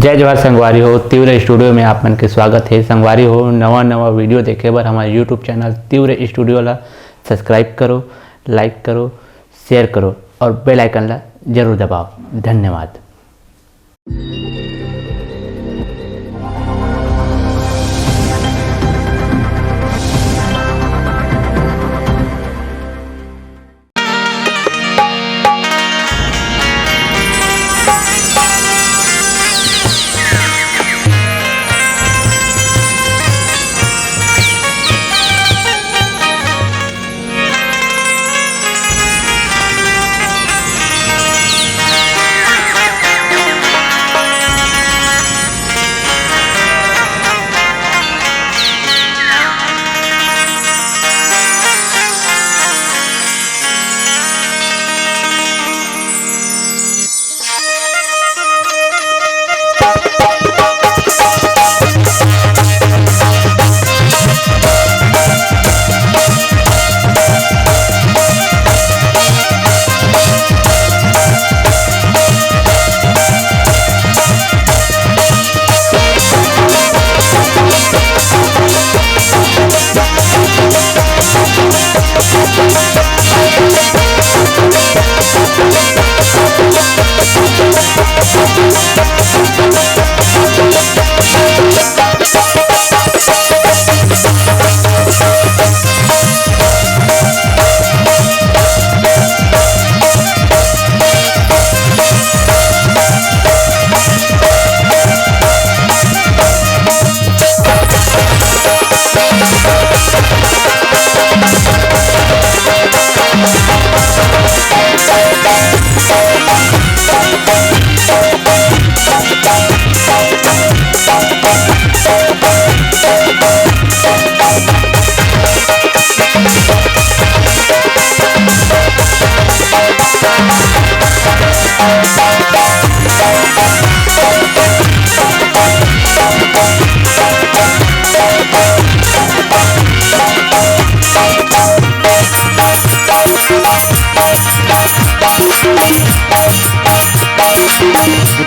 जय जवाहर संगवारी हो तीव्र स्टूडियो में आप मन के स्वागत है। संगवारी हो नवा वीडियो देखे बर हमारे यूट्यूब चैनल तीव्र स्टूडियो ला सब्सक्राइब करो, लाइक करो, शेयर करो और बेल आइकन ला जरूर दबाओ। धन्यवाद।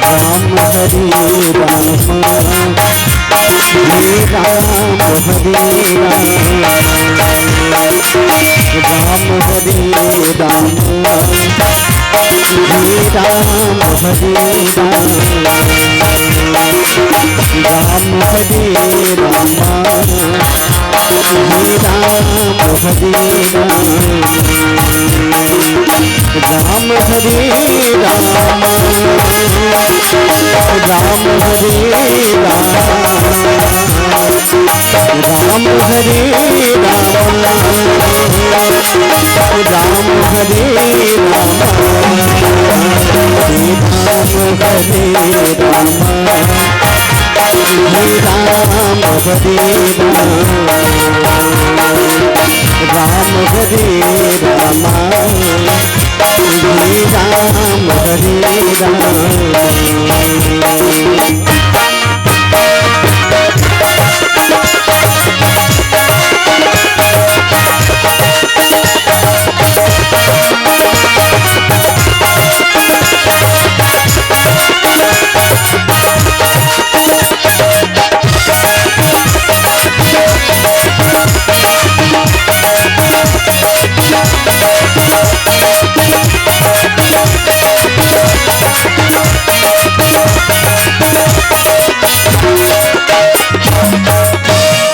राम हरे राम हरे राम हरे राम हरे राम हरे राम हरे राम हरे राम हरे राम हरे राम हरे राम राम हरे राम राम हरे राम राम हरे राम हरे राम हरे राम हरे राम हरे राम हरे राम हरे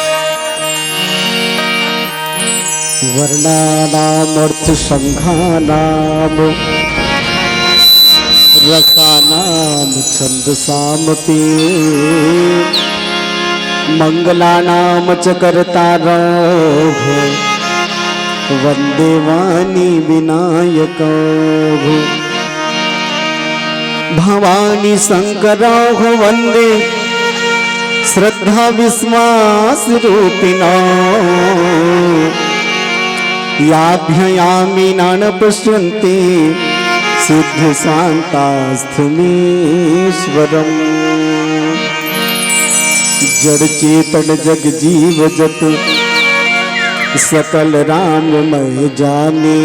वर्णानामर्थ संघानाम रसानाम छंदसामपि मंगलानाम च कर्तारः वन्दे वाणी विनायकः भवानी शंकरः वन्दे श्रद्धा विश्वास रूपिणः याभ्ययामी नान पश्यन्ति सिद्ध शांतास्थमीश्वरम जड़ चेतन जग जीव जत सकल राममय जाने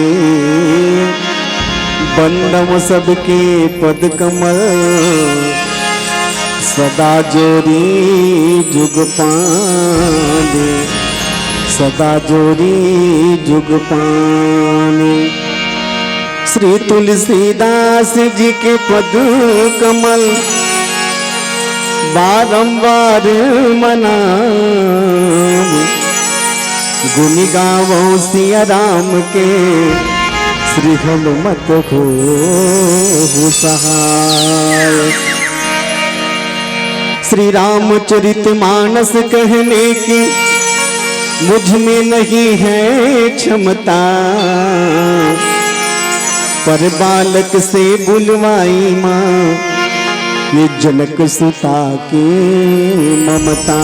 बंदम सबके पद कमल सदा जोरी जुग पाने, सदा जोरी जुग पाने। श्री तुलसीदास जी के पद कमल बारंबार मनाऊं, गुण गावो सिया राम के, श्री हनुमत को सहाय। श्री रामचरित मानस कहने की मुझ में नहीं है क्षमता, पर बालक से बुलवाई माँ ये जनक सुता की ममता,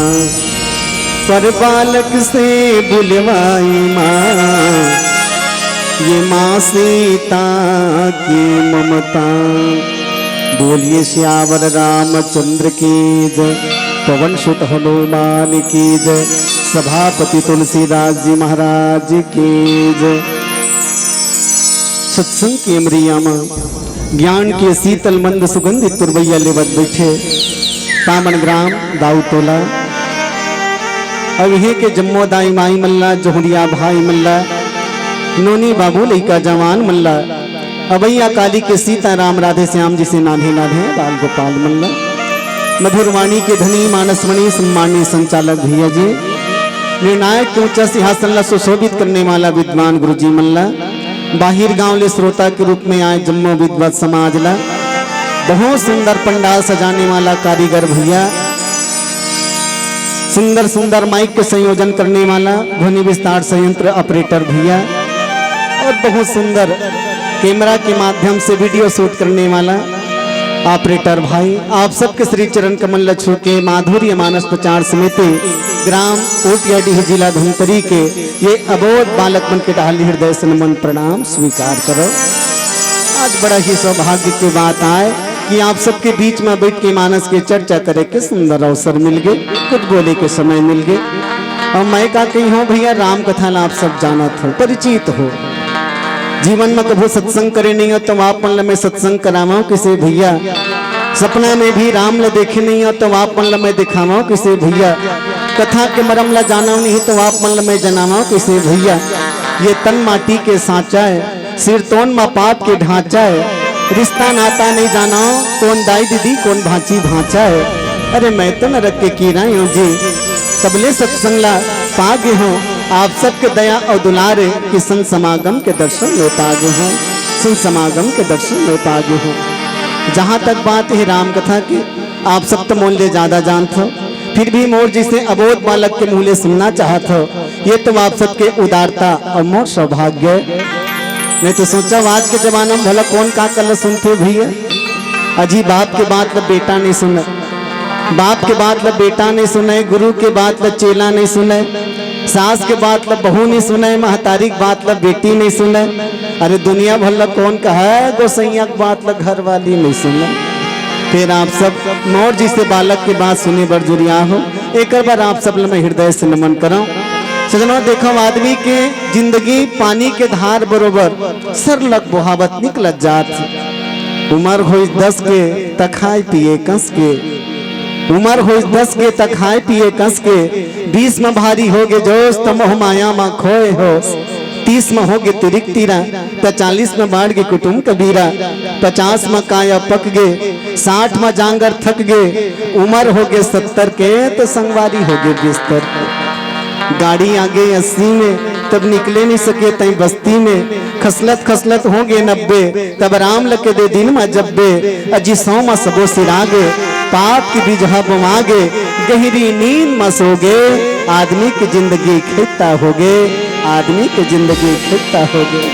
पर बालक से बुलवाई माँ ये माँ सीता की ममता। बोलिए श्यावर रामचंद्र की जय, पवन सुत हनुमान की जय, सभापति तुलसीदास जी महाराज की जय। सत्संग के अमरियामा ज्ञान के शीतल मंद सुगंधित तुरवैया लेवत बैठे पावन ग्राम दाऊतोला। अब यही के जम्मो दाई माई मल्ला, जोहरिया भाई मल्ला, नोनी बाबू लइका जवान मल्ला, अवैया काली के सीता राम राधे श्याम जी से नाधे नाधे बाल गोपाल मल्ला, मधुरवाणी के धनी मानसमणि सम्मानी संचालक भैया जी, निर्णायक के ऊंचा सिंहासन सुशोभित करने वाला विद्वान गुरु जी मल्ला, बाहिर गांव ले श्रोता के रूप में आए जम्मो विद्वत समाज ला, बहुत सुंदर पंडाल सजाने वाला कारीगर भैया, सुंदर सुंदर माइक के संयोजन करने वाला ध्वनि विस्तार संयंत्र ऑपरेटर भैया, और बहुत सुंदर कैमरा के माध्यम से वीडियो शूट करने वाला ऑपरेटर भाई, आप सबके श्री चरण कमल लच्छू के माधुर्य मानस प्रचार समिति ग्राम ओटियाडीह जिला धमतरी के ये अबोध बालक मन के डाली हृदय से नमन प्रणाम स्वीकार करो। आज बड़ा ही सौभाग्य की बात आए कि आप सबके बीच में बैठ के मानस के चर्चा करे के सुंदर अवसर मिल गए, कुछ बोले के समय मिल गए। और मैं का कही हूँ भैया, राम कथा ला आप सब जानत हो, परिचित हो, जीवन में कभी सत्संग करे नहीं हो तो आप मन में सत्संग करावा किसे भैया, सपना में भी राम ला देखे नहीं हो तो आप मन में दिखावा किसे भैया, कथा के मरम ला जाना नहीं तो आप मन में जनावा किसे भैया। ये तन माटी के सांचा है, सिर तोन मा पाप के ढांचा है, रिश्ता नाता नहीं जाना कौन दाई दीदी कौन भांची भांचा है। अरे मैं तो नरक के कीड़ा हूँ जी, तबले सत्संग ला पागे हूँ आप सबके दया और दुलारे कि संत समागम के दर्शन ले पागे हूँ, संत समागम के दर्शन ले पागे हूँ। जहाँ तक बात है राम कथा की, आप सब तो मूल्य ज्यादा जानते हो, फिर भी मोर जिसे अबोध बालक के मूल्य सुनना चाहत हो, ये तो आप सबके उदारता और मोर सौभाग्य। नहीं तो सोचा आज के जमाना में भला कौन का कल सुनते भैया, अजी बाप के बात ला बेटा नहीं सुने, बाप के बात ला बेटा नहीं सुने, गुरु के बात ला चेला नहीं सुने, सास के बात ला बहू नहीं सुने, महतारी की बात ला बेटी नहीं सुने। अरे दुनिया भर ला कौन कहा है गोसैया की बात ला घर वाली नहीं सुने। फिर आप सब मोर जी से बालक की बात सुने बर जुरिया हो, एक बार आप सब मैं हृदय से नमन करो। सजनों देखो, आदमी के जिंदगी पानी के धार बरोबर सरलग बहावत निकलत जात, उमर हो 10 के तखाए पिए कस के, उमर हो 10 के तखाए पिए कस के, 20 में भारी हो गे जोश तमोह माया मा खोए होश, 30 में हो गे तिरिक तीरा, 40 में बाढ़ गे कुटुम कबीरा, 50 में काया पक गे, 60 में जांगर थक गे, उमर हो गे 70 के तो संगवारी हो गे बिस्तर। गाड़ी आगे 80 में तब निकले नहीं सके तई बस्ती में, खसलत खसलत हो गए 90 तब राम लगे दे दिन में जब्बे, अजी 100 में सबो सिरागे, पाप की बीजहा बमागे, गहरी नींद में सो गए, आदमी की जिंदगी खिता हो गए, आदमी की जिंदगी खिता हो गए।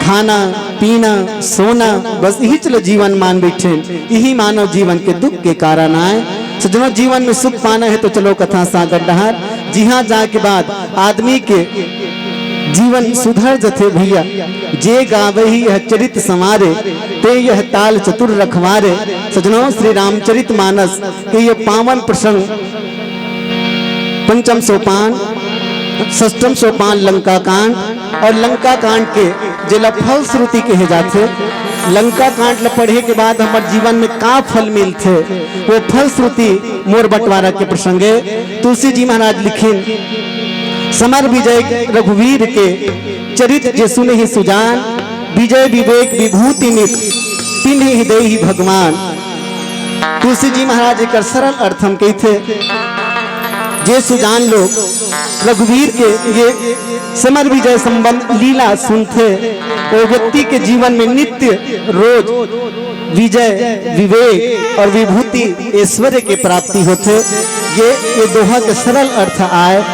खाना पीना सोना बस यही चलो जीवन मान बैठे, यही मानव जीवन के दुख के कारण आए। सजनों जीवन में सुख पाना है तो चलो कथा सागर डहार, जी हाँ जा के बाद आदमी के जीवन सुधर जथे भैया, जे गावे ही यह चरित समारे, ते यह ताल चतुर रखवारे। सजनों श्री रामचरित मानस के ये पावन प्रसंग, पंचम सोपान, षष्ठम सोपान लंका कांड, और लंका कांड के जिला फल श्रुति कहे जाते, लंका कांड ल पढ़े के बाद हमारे जीवन में का फल मिलते, वो फल श्रुति मोर बंटवारा के प्रसंगे तुलसी जी महाराज लिखिन। समर विजय रघुवीर के चरित जे सुने ही सुजान, विजय विवेक विभूति नित तिन्हि हृदय ही भगवान। तुलसी जी महाराज एक सरल अर्थ हम कहते, जे सुजान लोग रघुवीर के ये समर विजय संबंध लीला सुनते, वो व्यक्ति के जीवन में नित्य रोज विजय विवेक और विभूति ऐश्वर्य के प्राप्ति होते। ये दोहा के सरल अर्थ आए।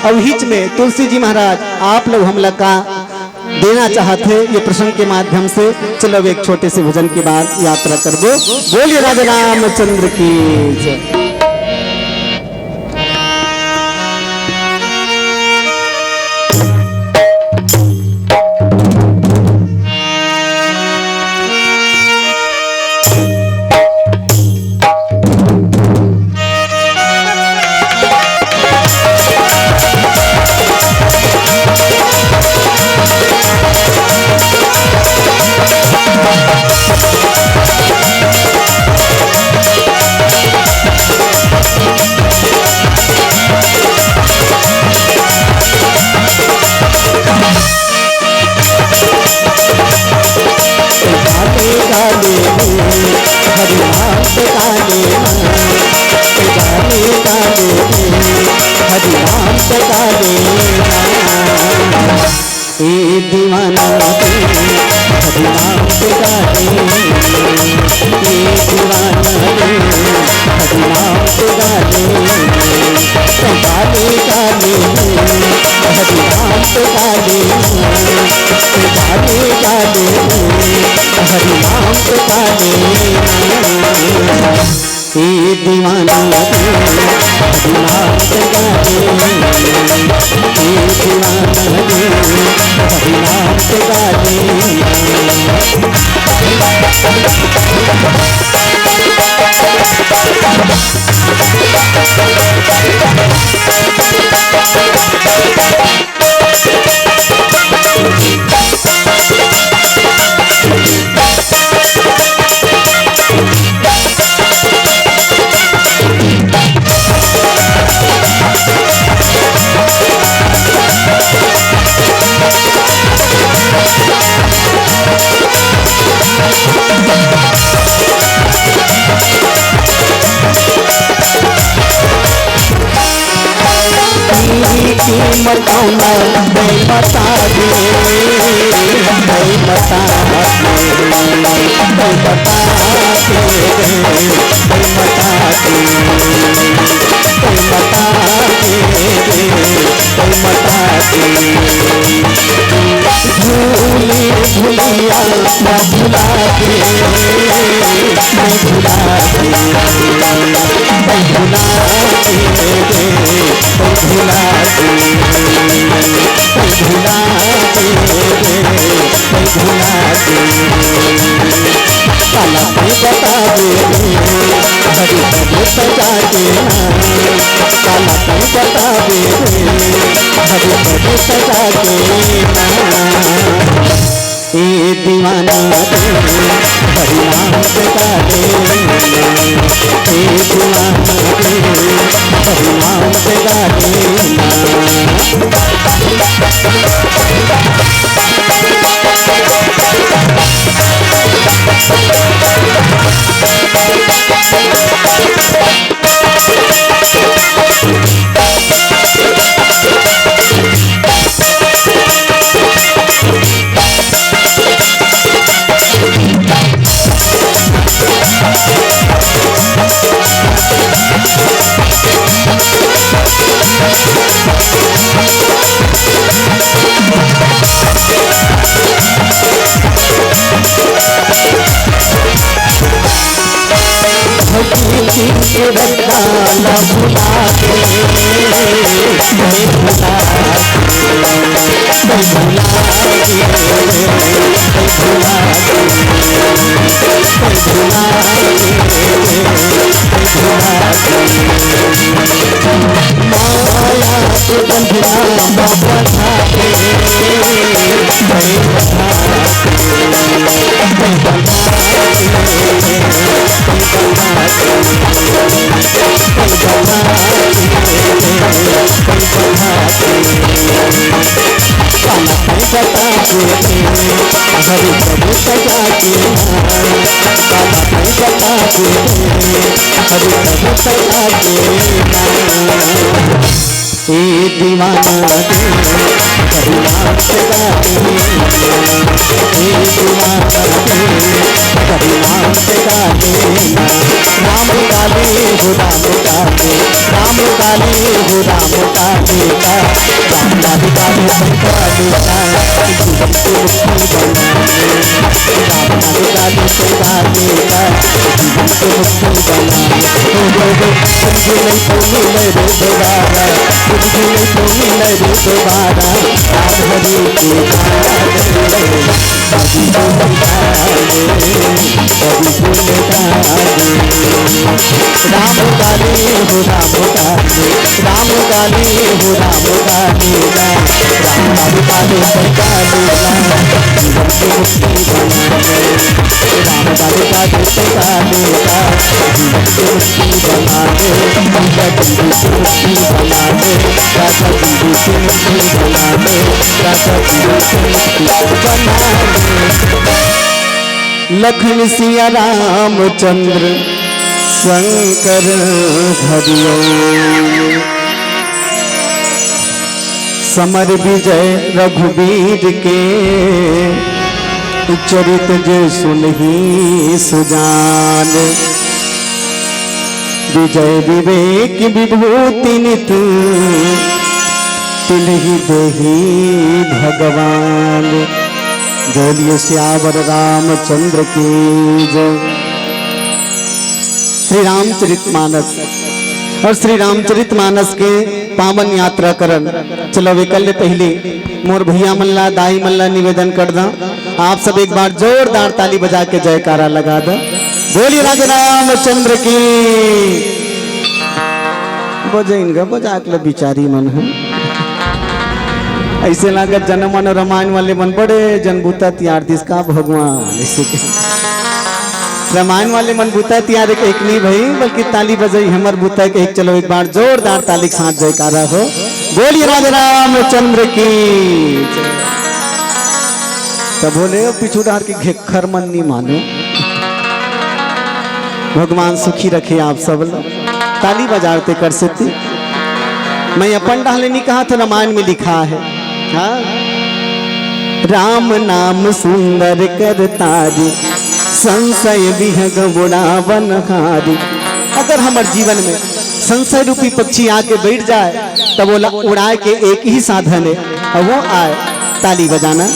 अब हिच में तुलसी जी महाराज आप लोग हम लोग का देना चाहते ये प्रसंग के माध्यम से। चलो एक छोटे से भजन के बाद यात्रा कर दो। बोलिए राजा रामचंद्र की जय। दीवाना माया हरि प्रभु सजा के काला नहीं बता के हरि प्रभु सजा के ए दीवाना दे हरि नाम सजा के ए दीवाना दे हरि नाम सजा के राम काले हो राम काले राम काले हो राम काले राम काले काले संकाले जीवन को मुक्ति बनाने राम काले काले संकाले जीवन को मुक्ति बनाने समझे नहीं तो मिले रे दोबारा समझे नहीं तो मिले रे दोबारा राम हरि के कभी बोले राम काले हो राम काले राम काले हो राम काले राम काले काले संकाले जीवन को मुक्ति बनाने राम काले काले संकाले जीवन को मुक्ति बनाने राजा जीवन को मुक्ति बनाने राजा जीवन को मुक्ति बनाने राजा जीवन को मुक्ति बनाने लखन सिया रामचंद्र शंकर हरिओ समर विजय रघुवीर के चरित जो सुनहि सुजान विजय विवेक विभूति नित तिलहि देहि भगवान बोलिए श्यावर रामचंद्र की जय। श्री रामचरितमानस और श्री रामचरितमानस के पावन यात्रा करन चलो विकल्य पहले मोर भैया मल्ला दाई मल्ला निवेदन कर दा आप सब एक बार जोरदार ताली बजा के जयकारा लगा दो बोलिए राजा रामचंद्र की बजे इनका बजा के बिचारी मन है ऐसे लागत जन्म मन रामायण वाले मन बड़े जनबूता त्यार दिसका भगवान ऐसे के रामायण वाले मन बूता त्यार एक नहीं भाई बल्कि ताली बजाई हमर बूता के एक चलो एक बार जोरदार ताली के साथ जयकारा हो बोलिए राजा रामचंद्र की तब बोले पिछू डार की घेखर मन नहीं मानो भगवान सुखी रखे आप सब लोग ताली बजाते कर सकते मैं अपन डाले नहीं कहा था रामायण में लिखा है हाँ? राम नाम सुंदर कर तारी संशय विहग बुढ़ावन हारी अगर हमारे जीवन में संशय रूपी पक्षी आके बैठ जाए तब वो उड़ाए के एक ही साधन है और वो आए ताली बजाना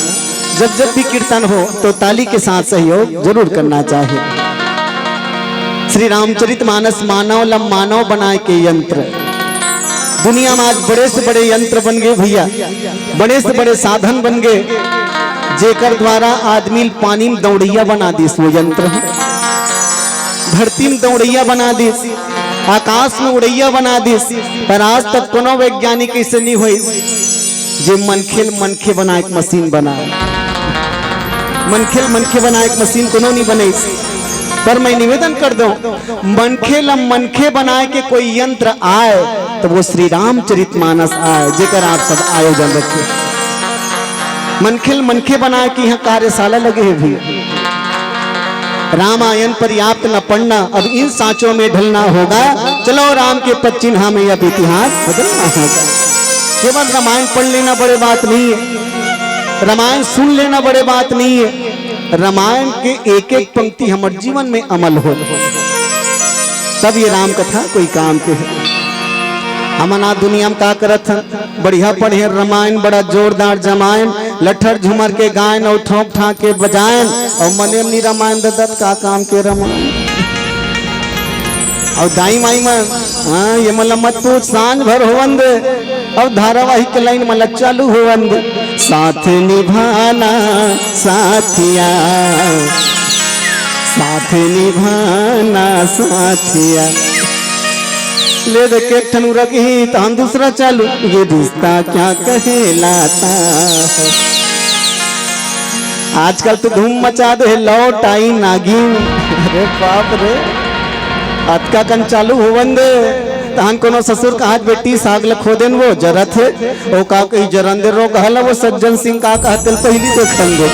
जब जब भी कीर्तन हो तो ताली के साथ सहयोग जरूर करना चाहिए। श्री रामचरितमानस मानव लम मानव बनाए के यंत्र दुनिया में आज बड़े से बड़े यंत्र बन गए भैया बड़े से बड़े साधन बन गए जेकर द्वारा आदमी पानी में दौड़ैया बना दिस वो यंत्र धरती में दौड़ैया बना दिस आकाश में उड़ैया बना दिस पर आज तक कोनो वैज्ञानिक ऐसे नहीं हुई जे मनखे बना एक मशीन बना मनखे बना एक मशीन कोनो नहीं बने पर मैं निवेदन कर दूं मनखे बनाए के कोई यंत्र आए तो वो श्री रामचरितमानस आए जेकर आप सब आयोजन रखे मनखे बनाए कि यहाँ कार्यशाला लगे हैं भी रामायण पर्याप्त न पढ़ना अब इन सांचों में ढलना होगा चलो राम के पच्चीन हमें अब इतिहास बदलना होगा केवल रामायण पढ़ लेना बड़े बात नहीं है रामायण सुन लेना बड़े बात नहीं है रामायण के एक एक पंक्ति हमारे जीवन में अमल हो तब ये राम कथा कोई काम के है हमना दुनिया में का करत बढ़िया पढ़े रामायण बड़ा जोरदार जमायन लठर झुमर के गायन और ठोक ठाक के बजायन और मने में रामायण दत्त का काम के रामायण और दाई माई में हाँ ये मतलब मत पूछ सांझ भर होवंद और धारावाहिक लाइन मतलब चालू होवंद साथ निभाना साथिया साथ निभाना साथिया ले दे के ठनु रखी तो हम दूसरा चालू ये रिश्ता क्या कहलाता है आजकल तो धूम मचा दे लौट आई नागिन। अरे बाप रे, अतका कन चालू होवन दे तहन कोनो ससुर कहा बेटी साग ल खोदेन वो जरत है ओ का कही जरन दे रो कहला वो सज्जन सिंह का कहते पहली तो खंदे।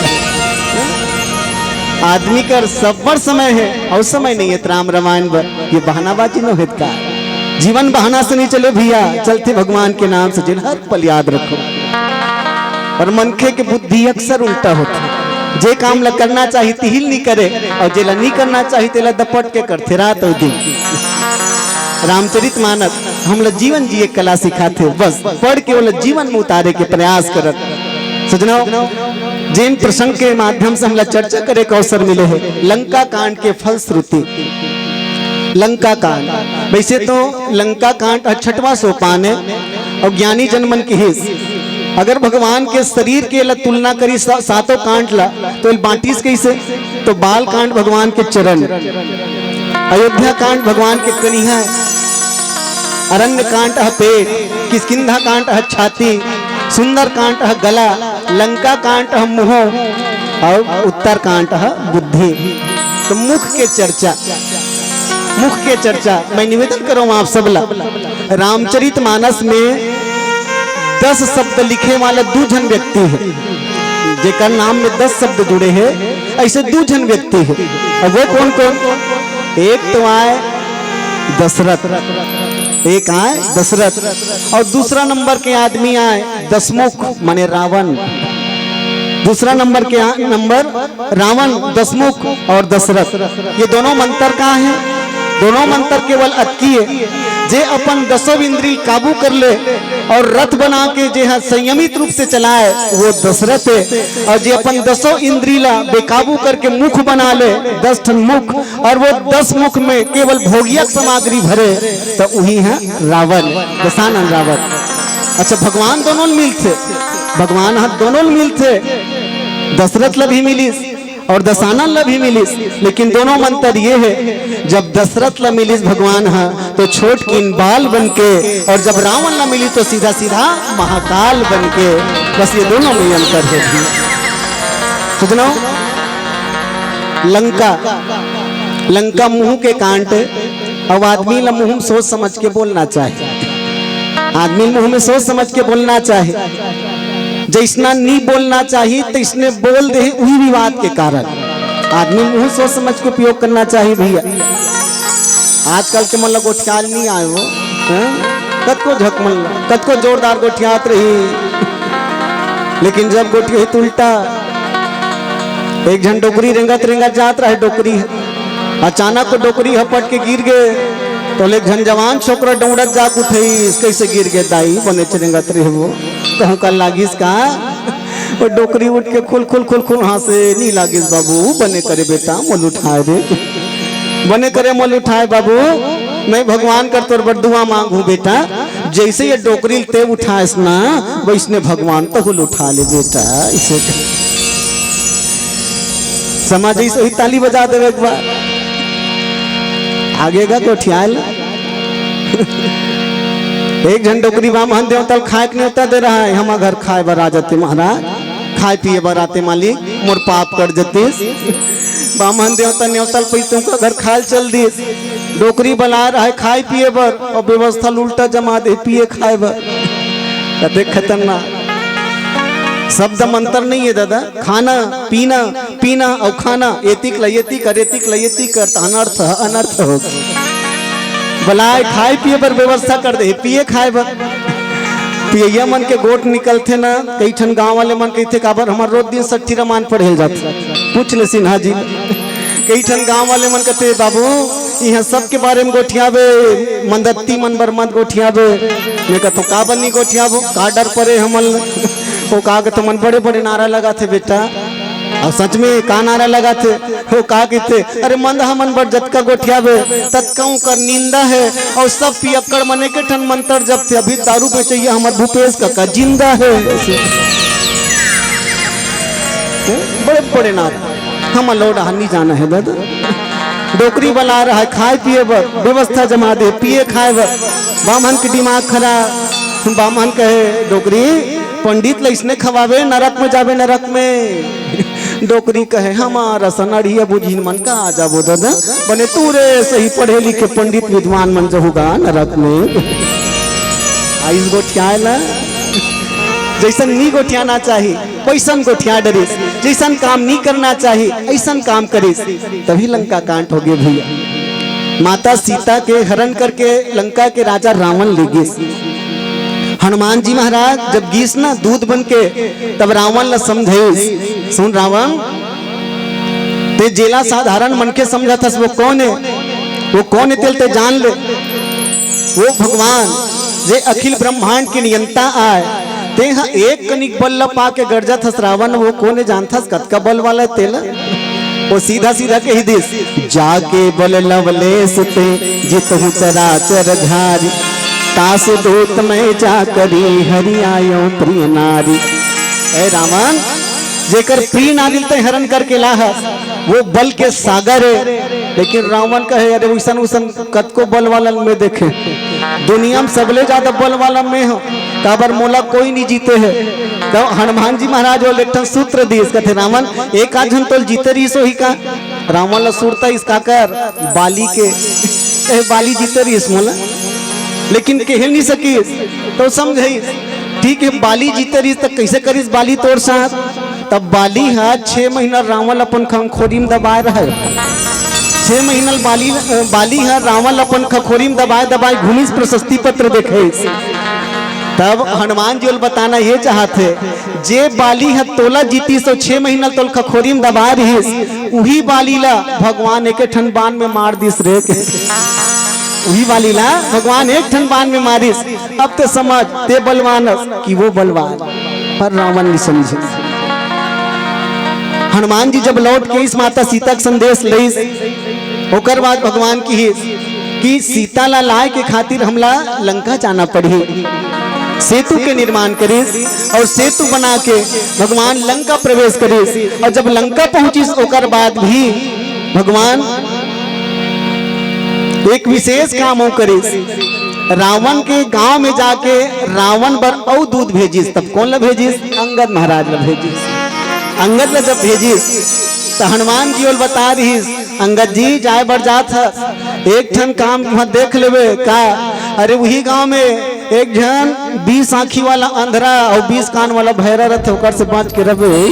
आदमी कर सबर समय है और समय नहीं है राम रामायण पर, ये बहानाबाजी न होत का। जीवन बहाना से नहीं चले भैया, चलते भगवान के नाम से जिन हर पल याद रखो। और मनखे की बुद्धि अक्सर उल्टा होता है, जे काम ला करना चाहिए तिहिल नहीं करे और जेला नहीं करना चाहिए तेला दपट के करते रात और दिन। रामचरित मानस हम लोग जीवन जिए कला सिखाते, बस पढ़ के वो जीवन में उतारे के प्रयास करत। सजनों, जिन प्रसंग के माध्यम से हम लोग चर्चा करे के अवसर मिले है, लंका कांड के फलश्रुति। लंका कांड वैसे तो लंका कांड 6वां सोपान है और ज्ञानी जनमन की हिस्स। अगर भगवान के शरीर के ला तुलना करी सातों कांड ला तो बांटीस कैसे, तो बाल कांड भगवान के चरण, अयोध्या कांड भगवान के कनिहा, अरण्य कांड है पेट, किष्किंधा कांड है छाती, सुंदर कांड है गला, लंका कांड है मुंह और उत्तर कांड है बुद्धि। तो मुख के चर्चा, मुख के चर्चा मैं निवेदन करूं आप सब ला। रामचरित मानस में 10 शब्द लिखे वाला 2 जन व्यक्ति है, जेकर नाम में 10 शब्द जुड़े हैं, ऐसे 2 जन व्यक्ति है। और वो कौन कौन? एक तो आए दशरथ, एक आए दशरथ और दूसरा नंबर के आदमी आए दशमुख माने रावण। दूसरा नंबर के नंबर रावण, दशमुख और दशरथ। ये दोनों मंत्र कहाँ हैं? दोनों मंत्र केवल अतकीय, जे अपन 10 इंद्रिय काबू कर ले और रथ बना के जे संयमित रूप से चलाए वो दशरथ है। और जे अपन 10 इंद्रिय ला बेकाबू करके मुख बना ले 10 ठन मुख और वो 10 मुख में केवल भोगियक सामग्री भरे तो वही है रावण, दशानन रावण। अच्छा, भगवान दोनों मिलते, भगवान हाथ दोनों मिलते, दशरथ ला भी मिलिस और दशानन ला भी मिलिस, लेकिन दोनों मंत्र ये है, जब दशरथ ला मिलिस भगवान हा तो छोट किन बाल बनके, और जब रावण ला मिली तो सीधा सीधा महाकाल बनके। बस ये दोनों में अंतर है। सुनो, लंका, लंका मुंह के कांट, अब आदमी ला मुंह में सोच समझ के बोलना चाहिए, आदमी मुंह में सोच समझ के बोलना चाहिए। जैसना नहीं बोलना चाहिए तो इसने बोल दे वही विवाद के कारण। आदमी मुंह सोच समझ के उपयोग करना चाहिए भैया। आजकल के मन गोठियाल नहीं आए हो, कद को झकमल, कद को जोरदार गोठियात रही, लेकिन जब गोठी तो उल्टा। एक जन डोकरी रेंगत रेंगत जात रहा है, डोकरी अचानक को डोकरी हपट के गिर गए तो एक जन जवान छोकरा डौड़त जाक उठे, कैसे गिर गए दाई बने रेंगत रहे वो कहूँ कल लागिस का वो डोकरी उठ के खुल खुल खुल खुल हंसे, नहीं लागिस बाबू बने करे बेटा मोल उठाए रे, बने करे मोल उठाए बाबू, मैं भगवान कर तोर बदुआ मांगू बेटा, जैसे ये डोकरी ते उठाएस ना वैसने भगवान तहुल उठा ले बेटा। इसे समझ ऐसे ही ताली बजा दे एक बार, आगेगा तो ठियाल। एक जन डोकरी बामहन देवतल खाए के न्योता दे रहा है, हम घर खाए बर आ जाते महाराज, खाए पिए बर आते मालिक, मोर पाप कर देते। बामहन देवता न्योतल पैसों का घर खाए चल दी, डोकरी बना रहा है खाए पिए बर और व्यवस्था उल्टा जमा दे पिए खाए बर। देख खतरनाक शब्द मंत्र नहीं है दादा, खाना पीना पीना और खाना एतिक लयती कर, एतिक लयती कर, अनर्थ अनर्थ हो। बलाए खाए पिए पर व्यवस्था कर दे, पिए खाए बर पिया मन के गोट निकलते ना, कई ठन गांव वाले मन कहते काबर हमार रोज दिन 60 रामायण पढ़े जाते, पूछ ले सिन्हा जी। कई ठन गांव वाले मन कहते बाबू यहाँ सबके बारे में गोठियाबे, मंदत्ती मन बर मत गोठियाबे। मैं कहता का बनी गोठियाबो, का डर परे हमल वो का तो मन बड़े बड़े नारा लगा थे बेटा, और सच में का नारा लगा थे वो का कहते, अरे मंद हमन बड़ जतका गोठियाबे तत्काऊ कर निंदा है, और सब पियक्कड़ मने के ठन मंत्र जब थे, अभी दारू पे चाहिए हमार भूपेश का जिंदा है। बड़े बड़े नारा हम लौट नहीं जाना है दादा, डोकरी बना रहा है खाए पिए बर व्यवस्था जमा दे, पिए खाए बर। बामन के दिमाग खराब, बामन कहे डोकरी पंडित ला इसने खवावे नरक में जावे, नरक में डोकरी कहे हमारा सनड़िया बुझिन मन का आ जाबो दादा बने तू रे सही पढ़े लिखे पंडित विद्वान मन जहुगा नरक में आइस गोठियाला जैसन नी गोठियाना चाहिए वैसन गोठिया डरिस, जैसन काम नहीं करना चाहिए ऐसन काम करिस, तभी लंका कांड हो गए भैया। माता सीता के हरण करके लंका के राजा रावण ले गए। हनुमान जी महाराज जब गीस ना दूध बन के तब रावण ला समझे, सुन रावण ते जेला साधारण मन के समझा था वो कौन है, वो कौन है तेल ते जान ले, वो भगवान जे अखिल ब्रह्मांड के नियंता आए ते हाँ एक कनिक बल पा के गरजा था रावण, वो कौन जानता कतका बल वाला तेल, वो सीधा सीधा कही दिस जाके बल लवलेस ते जितहु चराचर घारी तास दूत में जा करी हरि आयो प्रिय नारी। ए रावण जेकर प्रिय नारी ते हरण करके लाह वो बल के सागर है, लेकिन रावण कहे अरे उसन उसन कतको बल वाला में देखे दुनिया में सबले ज्यादा बल वाला में हो काबर मोला कोई नहीं जीते है। तो हनुमान जी महाराज वो लेटन सूत्र दिस कहते रावण एक आधन तोल जीते रही सो ही का रावण ला सूरता इसका कर बाली के बाली जीते रही इस मोला लेकिन कह नहीं सकी तो समझ ठीक है बाली जीते रही तक कैसे करीस बाली तोड़ साथ, तब बाली है 6 महीना रावण अपन खंखोरी में दबाए रहे, 6 महीना बाली है रावण अपन खखोरी में दबाए दबाए घूमिस प्रशस्ति पत्र देखे। तब हनुमान जी बताना ये चाहते जे बाली है तोला जीती सो 6 महीना तोल खखोरी में दबा रही वही बाली ला भगवान एक ठन बाण में मार दिस रे, वही वाली ला भगवान एक ठन बाण में मारिस। अब तो समझ ते बलवान कि वो बलवान, पर रावण नहीं समझे। हनुमान जी जब लौट के इस माता सीता का संदेश लईस ओकर बाद भगवान की कि सीता ला लाए के खातिर हमला लंका जाना पड़ी, सेतु के निर्माण करिस और सेतु बना के भगवान लंका प्रवेश करिस। और जब लंका पहुंचिस ओकर बाद भी भगवान एक विशेष काम हो करिस, रावण के गांव में जाके रावण बर औ दूध भेजिस। तब कौन ला भेजिस? अंगद महाराज ला भेजिस। अंगद ला जब भेजिस तो हनुमान जी बता रही अंगद जी जाए बर जात है एक ठन काम वहां देख लेवे का, अरे वही गांव में एक जन 20 आँखी वाला अंधरा और 20 कान वाला भैरा रहते ओकर से बात के रहे,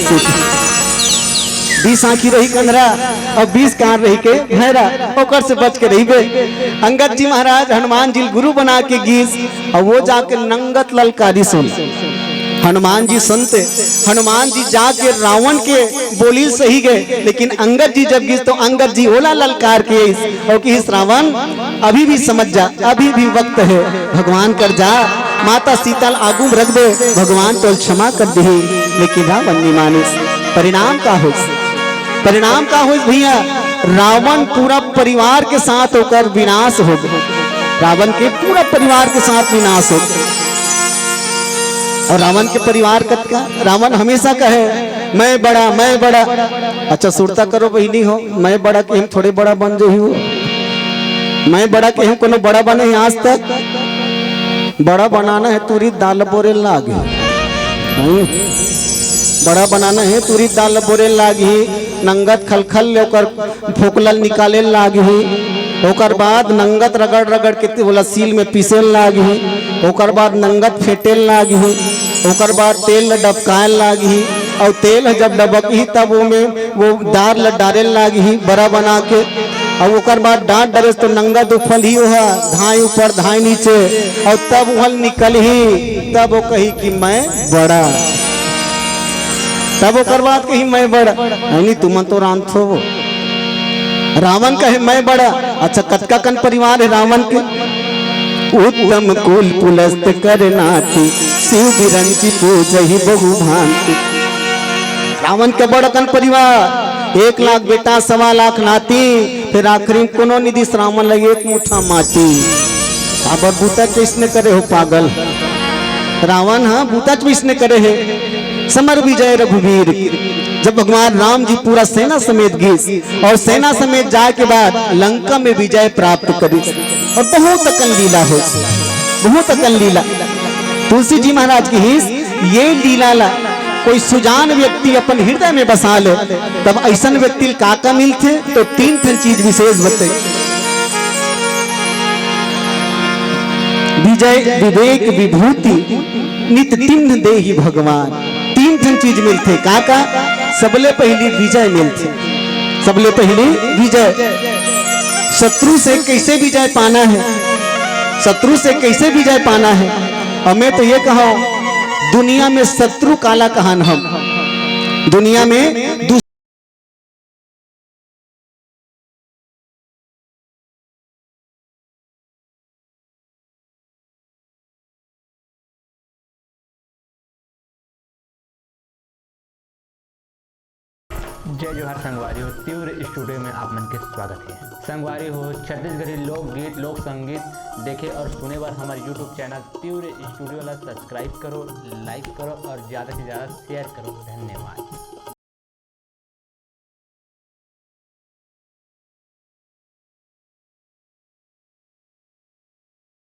20 आँखी रही कंधरा और 20 कान रही के भैरा ओकर से बच के रही। अंगद जी महाराज हनुमान जी गुरु बना के गीस और वो जाके नंगत ललकारी सुन। हनुमान जी सुनते, हनुमान जी जाके रावण के बोली सही गए, लेकिन अंगद जी जब गीस तो अंगद जी ओला ललकार के और कि रावण अभी भी समझ जा, अभी भी वक्त है, भगवान कर जा माता सीता आगू रख दे, भगवान तो क्षमा कर दी। लेकिन रावण नहीं मानिस। परिणाम का हो, परिणाम का हो भैया, रावण पूरा परिवार के साथ होकर विनाश हो गया, रावण के पूरा परिवार के साथ विनाश हो गया। और रावण के परिवार का रावण हमेशा कहे मैं बड़ा। अच्छा सुरता करो बहिनी हो, मैं बड़ा के हम थोड़े बड़ा बन जो हो, मैं बड़ा के हम कोनो बड़ा बने आज तक, बड़ा बनाना है तुरी दाल बोरे लागे, बड़ा बनाना है तुरी दाल बोरे लागी, नंगत खलखल ओकर फोकलल निकाले लागी, ओकर बाद नंगत रगड़ रगड़ के बोला सील में पीसे लागी, ओकर बाद नंगत फेटे लागी, ओकर बाद तेल डबकाए लागी और तेल जब डबकी तब वो दार डाले लागी बड़ा बना के। और ओकर बाद डांट डरे तो नंगा दुफल ही हुआ, धाई ऊपर धाई नीचे और तब वह निकल ही, तब वो कही कि मैं बड़ा, तब ओकर बाद कही मैं बड़ा, नहीं तुम तो रांत हो। रावण कहे मैं बड़ा। अच्छा कतका कन परिवार है रावण के? उत्तम कुल पुलस्त कर नाती शिव बिरंची पूजहि बहु भांति। रावण के बड़ा कन परिवार, 1 लाख बेटा 1.25 लाख नाती, फिर आखिरी कोनो निधि रावण लगे 1 मुठा माटी। अब बूता किसने करे हो पागल रावण, हाँ बूता किसने करे है। समर विजय रघुवीर, जब भगवान राम जी पूरा सेना समेत गए और सेना समेत जाए के बाद लंका में विजय प्राप्त करी और बहुत अकन लीला हो, बहुत अकन लीला। तुलसी जी महाराज की हिस्स ये लीला ला कोई सुजान व्यक्ति अपन हृदय में बसा ले तब ऐसा व्यक्ति का मिलते तो तीन ठन चीज विशेष बते। विजय विवेक विभूति नित तिन्ह देहि भगवान। तीन ठन चीज मिलते का सबले पहली विजय मिलते। सबले पहली विजय, शत्रु से कैसे विजय पाना है, शत्रु से कैसे विजय पाना है। और मैं तो ये कहा दुनिया में शत्रु काला कहान हम दुनिया में जय जोहार संगवारी हो, तीव्र स्टूडियो में आप मन के स्वागत है। संगवारी हो, छत्तीसगढ़ी लोकगीत लोक संगीत देखे और सुने बार हमारे यूट्यूब चैनल तीव्र स्टूडियो ला सब्सक्राइब करो, लाइक करो और ज़्यादा से ज़्यादा शेयर करो। धन्यवाद।